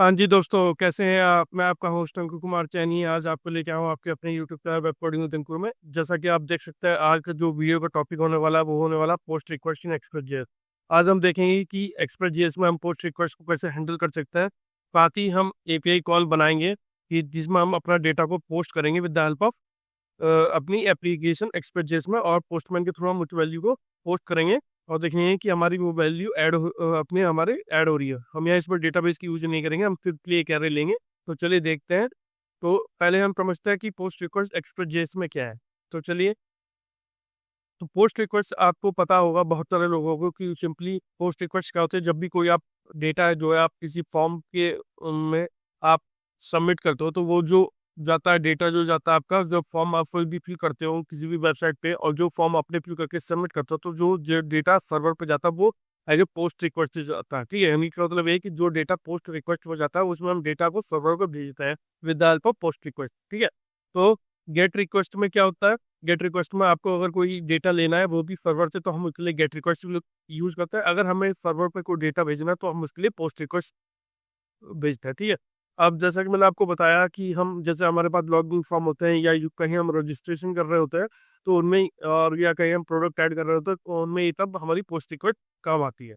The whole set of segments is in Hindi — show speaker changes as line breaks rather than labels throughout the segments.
हाँ जी दोस्तों, कैसे हैं आप। मैं आपका होस्ट अंकुर कुमार चैनी आज आपको लेके आया हूँ आपके अपने YouTube channel Web coding with Ankur में। जैसा कि आप देख सकते हैं, आज का जो वीडियो का टॉपिक होने वाला है वो होने वाला post request Inn Express JS. आज हम देखेंगे कि एक्सप्रेस जेएस में हम पोस्ट रिक्वेस्ट को कैसे हैंडल कर सकते हैं। साथ ही हम एपीआई कॉल बनाएंगे कि जिसमें हम अपना डेटा को पोस्ट करेंगे विद द हेल्प ऑफ अपनी एप्लीकेशन एक्सप्रेस जेएस में, और पोस्टमैन के थ्रू हम उस वैल्यू को पोस्ट करेंगे और देखेंगे कि हमारी वो वैल्यू अपने हमारे ऐड हो रही है। हम यहाँ इस पर डेटाबेस की यूज नहीं करेंगे, हम सिर्फ एक एरे लेंगे। तो चलिए देखते हैं। तो पहले हम समझते हैं कि पोस्ट रिक्वेस्ट एक्सप्रेस जेएस में क्या है। तो चलिए, तो पोस्ट रिक्वेस्ट आपको पता होगा बहुत सारे लोगों को कि सिंपली पोस्ट रिक्वेस्ट क्या होते हैं। जब भी कोई आप डेटा है जो है आप किसी फॉर्म के में आप सबमिट करते हो, तो वो जो जाता है डेटा जो जाता है आपका, जब फॉर्म आप कोई भी फिल करते हो किसी भी वेबसाइट पे और जो फॉर्म आपने फिल करके सबमिट करते हो, तो जो डेटा सर्वर पे जाता है वो एज ए पोस्ट रिक्वेस्ट जाता है। ठीक है, यानी का मतलब ये है कि जो डेटा पोस्ट रिक्वेस्ट हो जाता है उसमें हम डेटा को सर्वर को भेजते हैं with the help of post request. ठीक है, तो गेट रिक्वेस्ट में क्या होता है। गेट रिक्वेस्ट में आपको अगर कोई डेटा लेना है वो भी सर्वर से, तो हम उसके लिए गेट रिक्वेस्ट यूज करते हैं। अगर हमें सर्वर पे कोई डेटा भेजना है तो हम उसके लिए पोस्ट रिक्वेस्ट भेजते हैं। ठीक है, अब जैसा कि मैंने आपको बताया कि हम जैसे हमारे पास लॉगिन फॉर्म होते हैं या कहीं हम रजिस्ट्रेशन कर रहे होते हैं तो उनमें, और या कहीं हम प्रोडक्ट ऐड कर रहे होते हैं तो उनमें ये तब हमारी पोस्ट रिक्वेस्ट काम आती है।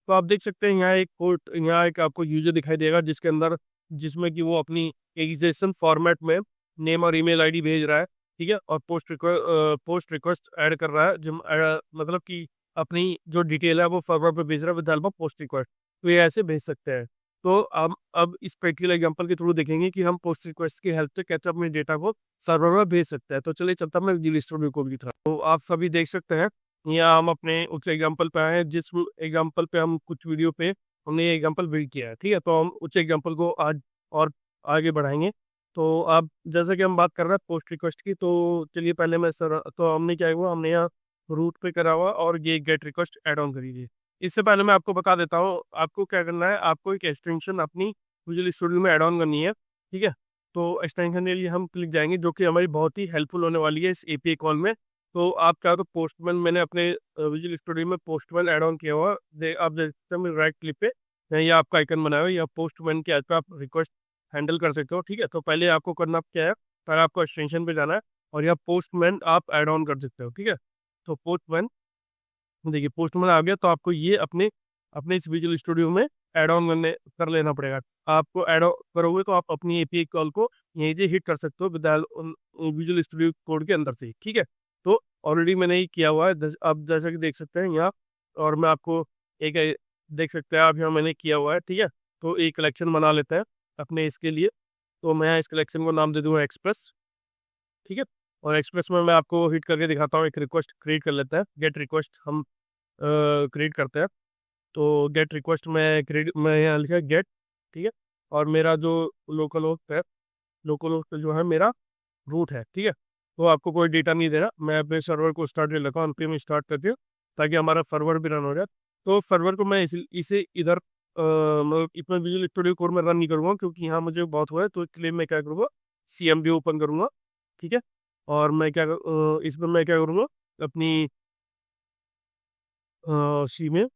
तो आप देख सकते हैं यहाँ एक आपको यूजर दिखाई देगा जिसके अंदर, जिसमें कि वो अपनी एग्जीक्यूशन फॉर्मेट में नेम और ईमेल आईडी भेज रहा है। ठीक है, और पोस्ट रिक्वेस्ट ऐड कर रहा है, जो मतलब कि अपनी जो डिटेल है वो सर्वर पे भेज रहा है with help of post request. तो ये ऐसे भेज सकते हैं। तो हम अब इस प्रैक्टिकल एग्जांपल के थ्रू देखेंगे कि हम पोस्ट रिक्वेस्ट की हेल्प से कैसे अपने डेटा को सर्वर में भेज सकते हैं। तो चलिए चलता मैं विजुअल स्टूडियो को भी था, तो आप सभी देख सकते हैं यहाँ हम अपने उस एग्जांपल पे आए हैं जिस एग्जांपल पे हम कुछ वीडियो पे हमने ये एग्जांपल बिल्ड किया है। ठीक है, तो हम उस एग्जांपल को आज और आगे बढ़ाएंगे। तो अब जैसा कि हम बात कर रहे हैं पोस्ट रिक्वेस्ट की, तो चलिए पहले मैं सर, तो हमने क्या हुआ, हमने यहाँ रूट पे करा हुआ और ये गेट रिक्वेस्ट ऐड ऑन करी थी। इससे पहले मैं आपको बता देता हूँ आपको क्या करना है। आपको एक एक्सटेंशन अपनी विजुअल स्टूडियो में ऐड ऑन करनी है। ठीक है, तो एक्सटेंशन के लिए हम क्लिक जाएंगे जो कि हमारी बहुत ही हेल्पफुल होने वाली है इस एपीआई कॉल में। तो आप चाहो तो पोस्टमैन, मैंने अपने विजुअल स्टूडियो में पोस्टमैन ऐड ऑन किया हुआ आप देख सकते हैं मेरे राइट क्लिक पे ये आपका आइकन बनाया हुआ है, या पोस्टमैन के ऐप पे आप रिक्वेस्ट हैंडल कर सकते हो। ठीक है, तो पहले आपको करना क्या है, पहले आपको एक्सटेंशन पे जाना है और यहाँ पोस्टमैन आप ऐड ऑन कर सकते हो। ठीक है, तो पोस्टमैन, देखिए पोस्टमैन आ गया, तो आपको ये अपने अपने इस विजुअल स्टूडियो में ऐड ऑन कर लेना पड़ेगा। आपको ऐड ऑन करोगे तो आप अपनी एपीआई कॉल को यहीं से हिट कर सकते हो विजुअल स्टूडियो कोड के अंदर से। ठीक है, तो ऑलरेडी मैंने ये किया हुआ है, आप जैसा कि देख सकते हैं यहाँ, और मैं आपको एक देख सकते हैं आप यहाँ मैंने किया हुआ है। ठीक है, तो एक कलेक्शन बना लेते हैं अपने इसके लिए। तो मैं इस कलेक्शन को नाम दे दूँगा एक्सप्रेस। ठीक है, और एक्सप्रेस में मैं आपको हिट करके दिखाता हूँ। एक रिक्वेस्ट क्रिएट कर लेते हैं, गेट रिक्वेस्ट हम क्रिएट करते हैं। तो गेट रिक्वेस्ट मैं यहाँ लिखा गेट। ठीक है, और मेरा जो लोकल होस्ट है, लोकल होस्ट जो है मेरा रूट है। ठीक है, तो आपको कोई डेटा नहीं देना, मैं अपने सर्वर को स्टार्ट कर लेता हूँ, npm स्टार्ट करते हैं ताकि हमारा सर्वर भी रन हो जाए। तो सर्वर को मैं इसे इधर मतलब इतना विजुअल स्टूडियो कोड में रन नहीं करूँगा क्योंकि यहाँ मुझे बहुत हुआ है, तो इसके लिए मैं क्या करूँगा, CMD ओपन करूँगा। ठीक है, और मैं इसमें मैं क्या करूँगा, अपनी सी में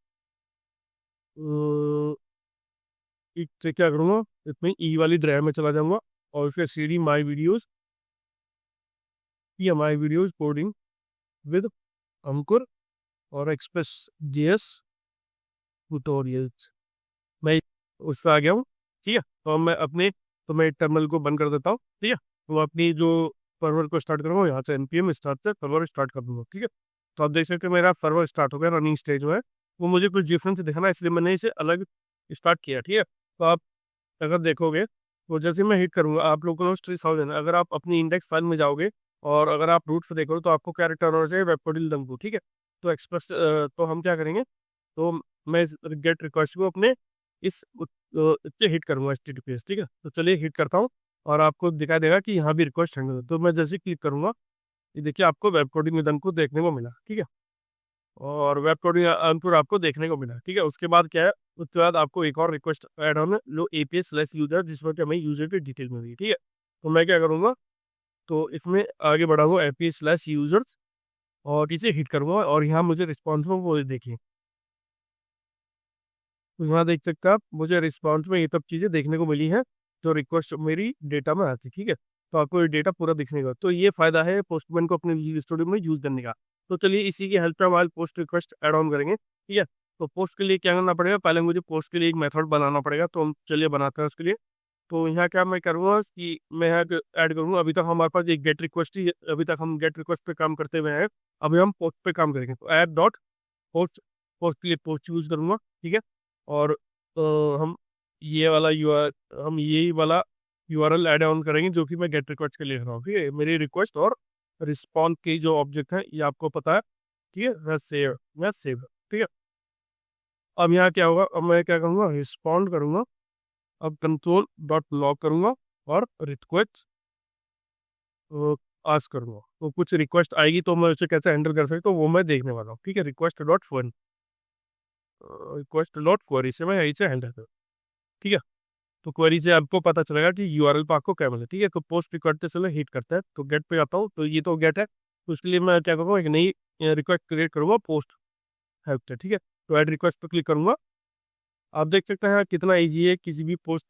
से क्या करूँगा, इसमें ई वाली ड्राइव में चला जाऊँगा और उसके CD my videos coding with Ankur और एक्सप्रेस जेएस ट्यूटोरियल्स, मैं उस पर आ गया हूँ। ठीक है, तो अब मैं टर्मिनल को बंद कर देता हूँ। ठीक है, तो मैं अपनी जो सर्वर को स्टार्ट करूँगा यहाँ से npm स्टार्ट से सर्वर स्टार्ट कर दूँगा। ठीक है, तो आप देख सकते हैं मेरा सर्वर स्टार्ट हो गया, रनिंग स्टेज में है। वो मुझे कुछ डिफरेंस दिखना है इसलिए मैंने इसे अलग स्टार्ट किया। ठीक है, तो आप अगर देखोगे तो जैसे मैं हिट करूँगा, आप लोगों को 3000, अगर आप अपनी इंडेक्स फाइल में जाओगे और अगर आप रूट से देखोगे तो आपको क्या रिटर्न होना चाहिए, वेबकोडिल दंगू। ठीक है, तो एक्सप्रेस तो हम क्या करेंगे, तो मैं इस गेट रिक्वेस्ट को अपने इस इससे हिट करूँगा HTTPS। ठीक है, तो चलिए हिट करता हूँ और आपको दिखाई देगा कि यहाँ भी रिक्वेस्ट हैंडल, तो मैं जैसे क्लिक करूँगा ये देखिए आपको वेब कोडिंग निदन को देखने को मिला। ठीक है, और वेब कोडिंग अंकुर आपको देखने को मिला। ठीक है, उसके बाद क्या है, उसके बाद आपको एक और रिक्वेस्ट ऐड ऑन लो API/यूजर, जिसमें कि हमें यूजर की डिटेल मिली। ठीक है, तो मैं क्या करूँगा, तो इसमें आगे बढ़ाऊंगा API/यूजर्स और इसे हिट करूँगा और यहाँ मुझे रिस्पॉन्स में वो देखिए तो यहाँ देख सकते हैं आप, मुझे रिस्पॉन्स में ये सब चीज़ें देखने को मिली हैं जो रिक्वेस्ट मेरी डेटा में आती, ठीक है। तो आपको ये डेटा पूरा दिखने का, तो ये फायदा है पोस्टमैन को अपने विजुअल स्टूडियो में यूज़ करने का। तो चलिए इसी की हेल्प से हमारे पोस्ट रिक्वेस्ट ऐड ऑन करेंगे, ठीक है। तो पोस्ट के लिए क्या करना पड़ेगा, पहले मुझे पोस्ट के लिए एक मेथड बनाना पड़ेगा, तो हम चलिए बनाते हैं उसके लिए। तो यहाँ क्या मैं करूँगा कि मैं यहाँ ऐड करूँगा, अभी तक हमारे पास एक गेट रिक्वेस्ट ही, अभी तक हम गेट रिक्वेस्ट पे काम करते हुए हैं, अभी हम पोस्ट पे काम करेंगे। तो ऐड डॉट पोस्ट, पोस्ट के लिए पोस्ट यूज़ करूँगा, ठीक है। और हम ये वाला हम यही वाला यूआरएल ऐड ऑन करेंगे जो कि मैं गेट रिक्वेस्ट के लिए लिख रहा हूँ, ठीक है। मेरी रिक्वेस्ट और रिस्पॉन्स की जो ऑब्जेक्ट है ये आपको पता है, ठीक है। मैं सेव, ठीक है। अब यहाँ क्या होगा, अब मैं क्या करूँगा, रिस्पॉन्ड करूँगा, अब कंट्रोल डॉट लॉग करूँगा और रिक्वेस्ट आस्क करूँगा। तो कुछ रिक्वेस्ट आएगी तो मैं उसे कैसे हैंडल कर सकता हूँ वो मैं देखने वाला हूँ, ठीक है। रिक्वेस्ट डॉट क्वेरी से मैं यही से हैंडल करूँ, ठीक है। तो क्वेरी से आपको पता चलेगा कि यूआरएल पर आपको क्या मिले, ठीक है। तो पोस्ट करते समय हिट करता है, तो गेट पे आता हूँ, तो ये तो गेट है, तो उसके लिए मैं क्या करूँगा, एक नई रिक्वेस्ट क्रिएट करूँगा पोस्ट हेल्प से, ठीक है। तो ऐड रिक्वेस्ट पर क्लिक करूँगा। आप देख सकते हैं कितना ईजी है किसी भी पोस्ट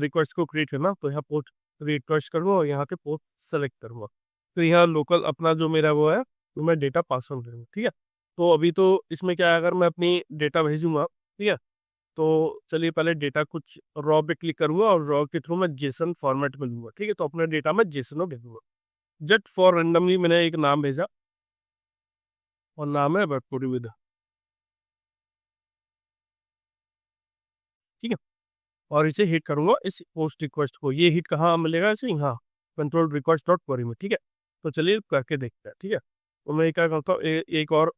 रिक्वेस्ट को क्रिएट करना। तो यहाँ पोस्ट रिक्वेस्ट करूँगा और यहाँ पे पोस्ट सेलेक्ट करूँगा, तो यहाँ लोकल अपना जो मेरा वो है, तो मैं डेटा पास ऑन करूँगा, ठीक है। तो अभी तो इसमें क्या है, अगर मैं अपनी डेटा भेजूँगा, ठीक है, तो चलिए पहले डेटा कुछ रॉ पे क्लिक करूँगा और रॉ के थ्रू मैं जेसन फॉर्मेट में लूँगा, ठीक है। तो अपना डेटा मैं जेसन में भेजूँगा। जस्ट फॉर रेंडमली मैंने एक नाम भेजा और नाम है वेबकोडी विद, ठीक है। और इसे हिट करूँगा इस पोस्ट रिक्वेस्ट को, ये हिट कहाँ मिलेगा इसे, यहाँ कंट्रोल रिक्वेस्ट डॉट क्वेरी में, ठीक है। तो चलिए करके देखते हैं, ठीक है। तो मैं क्या करता हूँ, एक और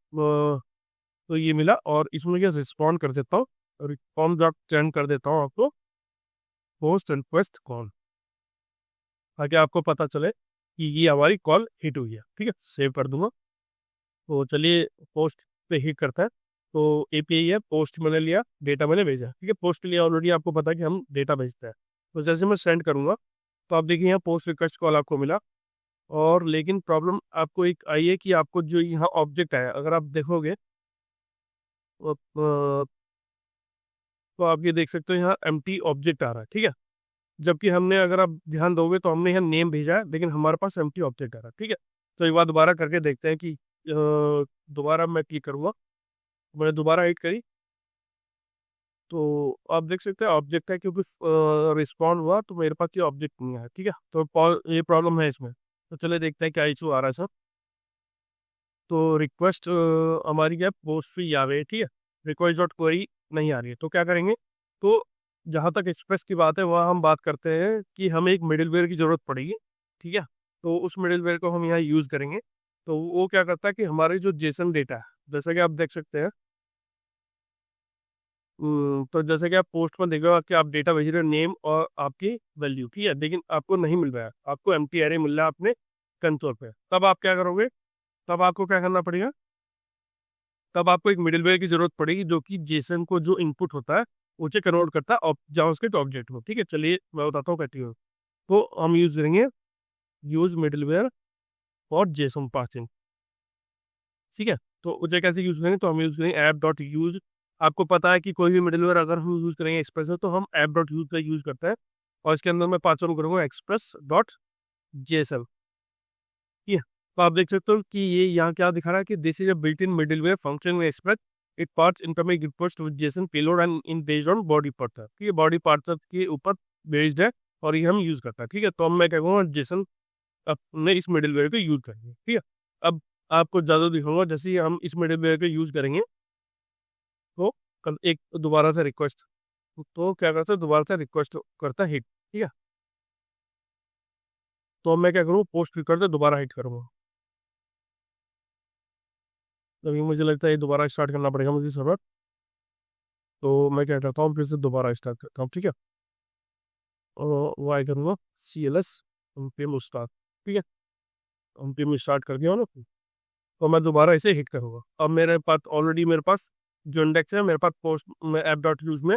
तो ये मिला और इसमें क्या रिस्पॉन्ड कर देता हूँ, रिस्पॉन्ड डॉट सेंड कर देता हूँ आपको पोस्ट रिक्वेस्ट कॉल, ताकि आपको पता चले कि ये हमारी कॉल हिट हुई है, ठीक है। सेव कर दूंगा। तो चलिए पोस्ट पे हिट करता है, तो एपीआई है, पोस्ट मैंने लिया, डेटा मैंने भेजा, ठीक है। पोस्ट के लिए ऑलरेडी आपको पता है कि हम डेटा भेजते हैं। तो जैसे मैं सेंड करूँगा तो आप देखिए यहाँ पोस्ट रिक्वेस्ट कॉल आपको मिला, और लेकिन प्रॉब्लम आपको एक आई है कि आपको जो यहाँ ऑब्जेक्ट आया, अगर आप देखोगे तो आप ये देख सकते हो यहाँ एम्प्टी ऑब्जेक्ट आ रहा है, ठीक है। जबकि हमने, अगर आप ध्यान दोगे तो हमने यहाँ नेम भेजा है, लेकिन हमारे पास एम्प्टी ऑब्जेक्ट आ रहा है, ठीक है। तो एक बार दोबारा करके देखते हैं कि दोबारा मैं क्लिक करूँगा, मैंने दोबारा हिट करी तो आप देख सकते हैं ऑब्जेक्ट है, क्योंकि रिस्पॉन्ड हुआ तो मेरे पास ये ऑब्जेक्ट नहीं आया, ठीक है। तो ये प्रॉब्लम है इसमें। तो चले देखते हैं क्या इशू आ रहा है सर। तो रिक्वेस्ट हमारी क्या पोस्ट फी आ रही है, ठीक है, रिक्वेस्ट डॉट क्वेरी नहीं आ रही है। तो क्या करेंगे, तो जहाँ तक एक्सप्रेस की बात है वहाँ हम बात करते हैं कि हमें एक मिडिलवेयर की ज़रूरत पड़ेगी, ठीक है। तो उस मिडिलवेयर को हम यहाँ यूज़ करेंगे। तो वो क्या करता है कि हमारे जो जेसन डेटा है, जैसा कि आप देख सकते हैं, तो जैसे कि आप पोस्ट में देखोगे कि आप डेटा भेज रहे हो, नेम और आपकी वैल्यू, ठीक है, लेकिन आपको नहीं मिल रहा है, आपको एम्प्टी एरे मिल रहा है अपने कंसोल पे। तब आप क्या करोगे, तब आपको क्या करना पड़ेगा, तब आपको एक मिडिलवेयर की जरूरत पड़ेगी जो कि जेसन को जो इनपुट होता है उसे कन्वर्ट करता है जावास्क्रिप्ट ऑब्जेक्ट को, ठीक है। चलिए मैं बताता हूँ कैसे हो। तो हम यूज करेंगे use middleware for Jason parsing, ठीक है। तो उसे कैसे यूज करेंगे, तो हम यूज करेंगे ऐप डॉट यूज। आपको पता है कि कोई भी मिडिलवेयर अगर हम यूज करेंगे एक्सप्रेस तो हम ऐप डॉट यूज का यूज करते हैं, और इसके अंदर मैं पास ऑन करूंगा एक्सप्रेस डॉट जेएसएल, ठीक है। तो आप देख सकते हो कि ये यहाँ क्या दिखा रहा है कि this is a built in middleware function में Express it parses incoming request with JSON payload and in based on body parser, ठीक है, बॉडी पार्टर के ऊपर बेस्ड है और ये हम यूज करता है, ठीक है। तो अब मैं क्या कहूँगा, जेसन अपने इस मिडिलवेयर को यूज करेंगे, ठीक है। अब आपको ज़्यादा दिखाऊंगा, जैसे ही हम इस मिडिलवेयर को यूज करेंगे तो कल एक दोबारा से रिक्वेस्ट, तो क्या करता है दोबारा से रिक्वेस्ट करता है हिट, ठीक है। तो अब मैं क्या करूँ, पोस्ट करते दोबारा हिट करूँगा। तभी मुझे लगता है ये दोबारा स्टार्ट करना पड़ेगा मुझे सर्वर। तो मैं क्या करता हूँ, फिर से दोबारा स्टार्ट करता हूँ, ठीक है। और वो आई करूँगा CLS एम स्टार्ट, ठीक है। एम स्टार्ट कर दिया ना, तो मैं दोबारा इसे हिट करूँगा। अब मेरे पास ऑलरेडी, मेरे पास जो इंडेक्स है, मेरे पास पोस्ट में ऐप डॉट यूज में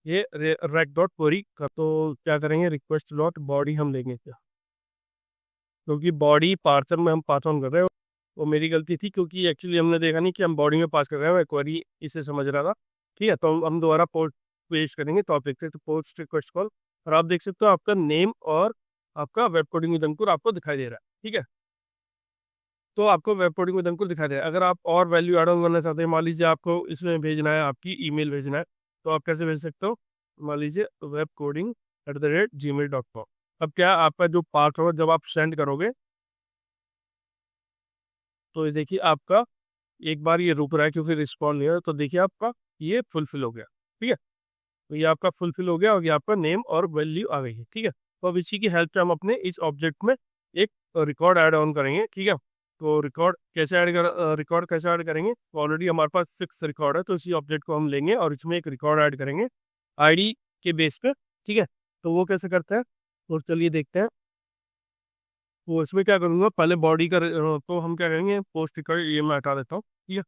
ये रैक डॉट क्वेरी का। तो क्या करेंगे, रिक्वेस्ट डॉट बॉडी हम लेंगे क्या, क्योंकि बॉडी पार्सर में हम पास ऑन कर रहे हैं। वो मेरी गलती थी, क्योंकि एक्चुअली हमने देखा नहीं कि हम बॉडी में पास कर रहे हैं, मैं क्वेरी इसे समझ रहा था, ठीक है, तो हम दोबारा पोस्ट पेश करेंगे तो आप देख सकते हो पोस्ट रिक्वेस्ट कॉल, और आप देख सकते हो आपका नेम और आपका वेब कोडिंग विद अंकुर आपको दिखाई दे रहा है। ठीक है, तो आपको वेब कोडिंग विद अंकुर दिखाई दे रहा है। अगर आप और वैल्यू एड ऑन करना चाहते हैं, मान लीजिए आपको इसमें भेजना है, आपकी ईमेल भेजना है, तो आप कैसे भेज सकते हो? मान लीजिए webcoding@gmail.com। अब क्या आपका जो पार्ट होगा जब आप सेंड करोगे, तो ये देखिए आपका एक बार ये रुक रहा है क्योंकि रिस्पॉन्ड नहीं है, तो देखिए आपका ये फुलफिल हो गया। ठीक है, तो ये आपका फुलफिल हो गया और ये आपका नेम और वैल्यू आ गई है। ठीक है, तो अब इसी की हेल्प से हम अपने इस ऑब्जेक्ट में एक रिकॉर्ड ऐड ऑन करेंगे। ठीक है, तो रिकॉर्ड कैसे ऐड करेंगे? तो ऑलरेडी हमारे पास 6 रिकॉर्ड है, तो इसी ऑब्जेक्ट को हम लेंगे और इसमें एक रिकॉर्ड ऐड करेंगे आईडी के बेस पे। ठीक है, तो वो कैसे करते हैं, तो चलिए देखते हैं। तो इसमें क्या करूँगा, पहले बॉडी का तो हम क्या करेंगे, पोस्ट रिकॉर्ड ये मैं हटा देता हूँ। ठीक है,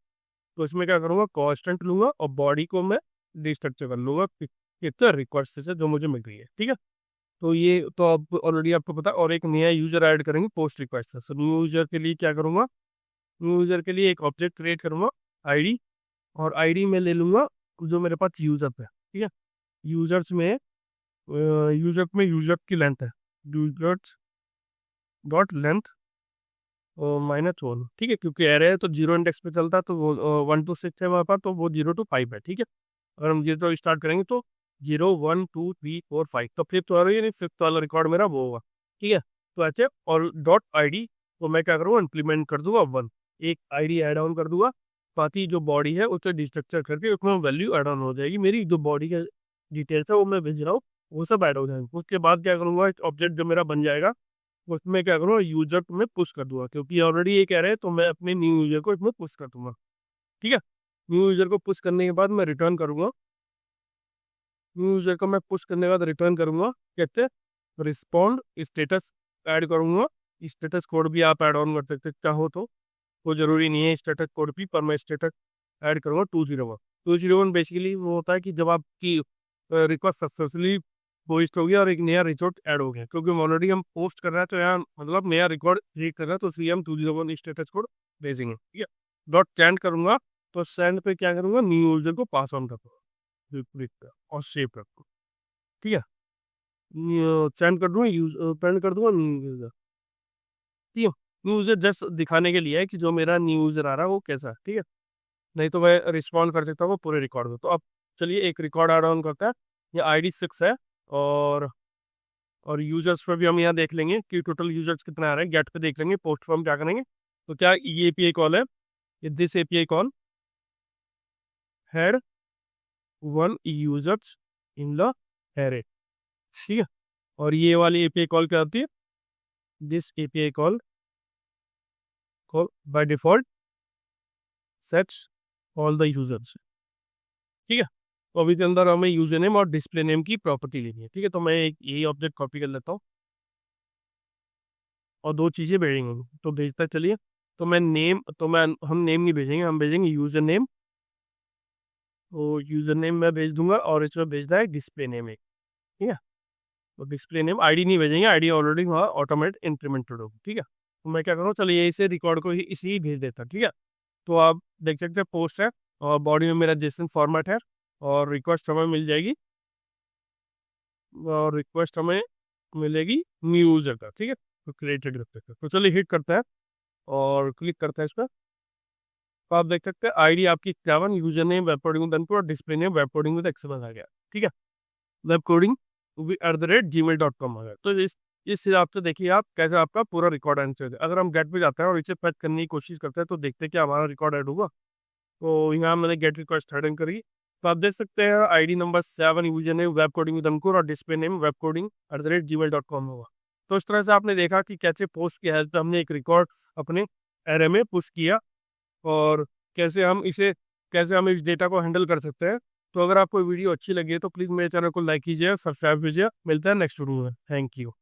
तो इसमें क्या करूँगा, कांस्टेंट लूंगा और बॉडी को मैं डिस्ट्रक्चर कर लूंगा कितना रिक्वेस्ट से जो मुझे मिल रही है। ठीक है, तो ये तो अब ऑलरेडी आपको पता है, और एक नया यूजर ऐड करेंगे पोस्ट रिक्वेस्ट से। न्यू यूजर के लिए क्या करूँगा, न्यू यूजर के लिए एक ऑब्जेक्ट क्रिएट करूँगा आईडी, और आईडी में ले लूँगा जो मेरे पास यूजर है। ठीक है, यूजर्स में यूजर की लेंथ है यूजर्स डॉट लेंथ -1। ठीक है, क्योंकि एरे है तो 0 इंडेक्स पे चलता है, तो वो 1 to 6 है वहाँ पर, तो वो 0 to 5 है। ठीक है, अगर हम 0 तो स्टार्ट करेंगे तो 0 1 2 3 4 5, तो फिफ्थ वाला ये नहीं, फिफ्थ वाला रिकॉर्ड मेरा वो होगा। ठीक है, तो ऐसे और डॉट आईडी को मैं क्या करूँगा, इम्प्लीमेंट कर दूंगा 1, एक आईडी ऐड ऑन कर दूंगा, बाकी जो बॉडी है उसे डिस्ट्रक्चर करके उसमें वैल्यू ऐड ऑन हो जाएगी, मेरी जो बॉडी के डिटेल्स है वो मैं भेज रहा हूँ वो सब ऐड हो जाएंगे। उसके बाद क्या करूँगा, ऑब्जेक्ट जो मेरा बन जाएगा उसमें क्या करूँगा, यूजर को मैं पुश कर दूंगा, क्योंकि ऑलरेडी ये कह रहे हैं तो मैं अपने न्यू यूजर को इसमें पुश कर दूंगा। ठीक है, न्यू यूजर को पुश करने के बाद मैं रिटर्न करूंगा, न्यू यूजर को मैं पुश करने के बाद रिटर्न करूंगा, कहते हैं रिस्पॉन्ड स्टेटस ऐड करूंगा। स्टेटस कोड भी आप ऐड ऑन कर सकते चाहो तो, वो जरूरी नहीं है स्टेटस कोड भी, पर मैं स्टेटस ऐड करूंगा 201। 201 बेसिकली वो होता है कि जब आपकी रिक्वेस्ट सक्सेसफुली पोस्ट हो गया और एक नया रिकॉर्ड ऐड हो गया, क्योंकि ऑलरेडी हम पोस्ट कर रहे हैं तो यहाँ मतलब नया रिकॉर्ड क्रिएट कर रहे हैं, तो इसलिए हम 201 स्टेटस कोड भेजेंगे। ठीक है, डॉट सेंड करूंगा, तो सेंड पे क्या करूंगा, न्यू यूजर को पास ऑन कर दूंगा और सेव कर दूंगा। ठीक है, सेंड कर दूंगा, सेंड कर दूंगा न्यू यूजर। ठीक है, न्यू यूजर जस्ट दिखाने के लिए है कि जो मेरा न्यू यूजर आ रहा है वो कैसा है। ठीक है, नहीं तो मैं रिस्पॉन्ड कर देता हूँ पूरे रिकॉर्ड में। तो अब चलिए एक रिकॉर्ड ऐड ऑन करता है, ये आईडी 6 है, और यूजर्स पे भी हम यहाँ देख लेंगे कि टोटल यूजर्स कितना आ रहे हैं, गेट पे देख लेंगे। पोस्ट पे हम क्या करेंगे, तो क्या ये एपीआई कॉल है, ये this API call had 1 users in the array. ठीक है, और ये वाली एपीआई कॉल क्या आती है, this API call by default sets all the users. ठीक है, तो अभी के अंदर हमें यूजर नेम और डिस्प्ले नेम की प्रॉपर्टी लेनी है। ठीक है, तो मैं यही ऑब्जेक्ट कॉपी कर लेता हूँ और 2 चीज़ें भेजेंगे, तो भेजता चलिए। तो हम नेम नहीं भेजेंगे, हम भेजेंगे यूजर नेम। तो यूजर नेम मैं भेज दूंगा और इसमें भेजना है डिस्प्ले नेम एक। ठीक है, तो डिस्प्ले नेम, आईडी नहीं भेजेंगे, आईडी ऑलरेडी वहाँ ऑटोमेटिक इंप्लीमेंटेड होगी। ठीक है, तो मैं क्या करूँ, चलिए इसे रिकॉर्ड को इसी ही भेज देता। ठीक है, तो आप देख सकते हैं पोस्ट है और बॉडी में मेरा जेसन फॉर्मेट है, और रिक्वेस्ट हमें मिल जाएगी, और रिक्वेस्ट हमें मिलेगी न्यू यूजर का। ठीक है, तो क्रिएटेड रखते हैं, तो चलिए हिट करते हैं और क्लिक करते हैं इस पर। तो आप देख सकते हैं आईडी आपकी 51, user name web coding with Ankur और display name web coding with XML आ गया। ठीक है, वेब कोडिंग @gmail.com आ गया। तो इस हिसाब से देखिए आप कैसे आपका पूरा रिकॉर्ड आंसर है। अगर हम गेट पे जाते हैं और इसे पैच करने की कोशिश करते हैं तो देखते हैं कि हमारा रिकॉर्ड ऐड होगा। तो यहाँ मैंने गेट रिक्वेस्ट ऐड करी, तो आप देख सकते हैं ID number 7, user name web coding with Ankur और display name web coding @gmail.com होगा। तो इस तरह से आपने देखा कि कैसे पोस्ट की हेल्प से हमने एक रिकॉर्ड अपने एरे में पुश किया, और कैसे हम इस डेटा को हैंडल कर सकते हैं। तो अगर आपको वीडियो अच्छी लगी है तो प्लीज़ मेरे चैनल को लाइक कीजिए, सब्सक्राइब कीजिए। मिलते हैं नेक्स्ट वीडियो में। Thank you.